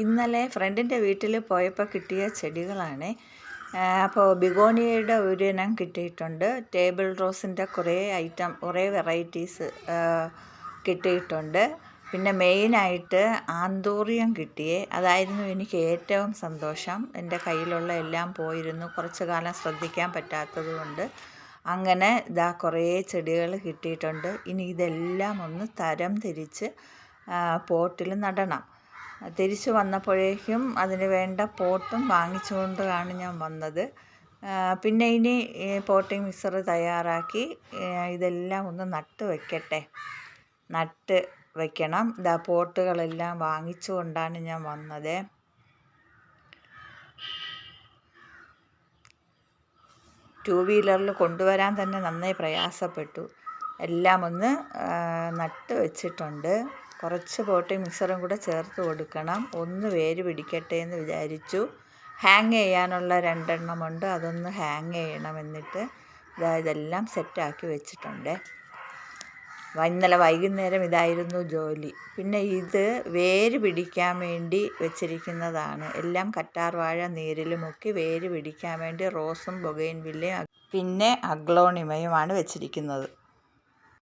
ഇന്നലെ ഫ്രണ്ടിൻ്റെ വീട്ടിൽ പോയപ്പോൾ കിട്ടിയ ചെടികളാണ്. അപ്പോൾ ബിഗോണിയയുടെ ഒരിനം കിട്ടിയിട്ടുണ്ട്. ടേബിൾ റോസിൻ്റെ കുറേ വെറൈറ്റീസ് കിട്ടിയിട്ടുണ്ട്. പിന്നെ മെയിനായിട്ട് ആന്തൂറിയം കിട്ടിയേ, അതായിരുന്നു എനിക്ക് ഏറ്റവും സന്തോഷം. എൻ്റെ കയ്യിലുള്ള എല്ലാം പോയിരുന്നു, കുറച്ച് കാലം ശ്രദ്ധിക്കാൻ പറ്റാത്തത് കൊണ്ട്. അങ്ങനെ കുറേ ചെടികൾ കിട്ടിയിട്ടുണ്ട്. ഇനി ഇതെല്ലാം ഒന്ന് തരം തിരിച്ച് പോട്ടിൽ നടണം. തിരിച്ചു വന്നപ്പോഴേക്കും അതിന് വേണ്ട പോട്ടും വാങ്ങിച്ചുകൊണ്ടാണ് ഞാൻ വന്നത്. പിന്നെ ഇനി പോട്ടിംഗ് മിക്സർ തയ്യാറാക്കി ഇതെല്ലാം ഒന്ന് നട്ട് വയ്ക്കട്ടെ. നട്ട് വയ്ക്കണം. പോട്ടുകളെല്ലാം വാങ്ങിച്ചുകൊണ്ടാണ് ഞാൻ വന്നത്. ടൂ വീലറിൽ കൊണ്ടുവരാൻ തന്നെ നന്നായി പ്രയാസപ്പെട്ടു. എല്ലാം ഒന്ന് നട്ട് വെച്ചിട്ടുണ്ട്. കുറച്ച് പോട്ടിംഗ് മിക്സറും കൂടെ ചേർത്ത് കൊടുക്കണം. ഒന്ന് വേര് പിടിക്കട്ടെ എന്ന് വിചാരിച്ചു. ഹാങ് ചെയ്യാനുള്ള 2 എണ്ണമുണ്ട്, അതൊന്ന് ഹാങ് ചെയ്യണം. എന്നിട്ട് ഇതെല്ലാം സെറ്റാക്കി വെച്ചിട്ടുണ്ട്. ഇന്നലെ വൈകുന്നേരം ഇതായിരുന്നു ജോലി. പിന്നെ ഇത് വേര് പിടിക്കാൻ വേണ്ടി വെച്ചിരിക്കുന്നതാണ്. എല്ലാം കറ്റാർ വാഴ നീരിൽ മുക്കി വേര് പിടിക്കാൻ വേണ്ടി റോസും ബൊഗെയിൻവില്ലയും പിന്നെ അഗ്ലോണിമയുമാണ് വെച്ചിരിക്കുന്നത്.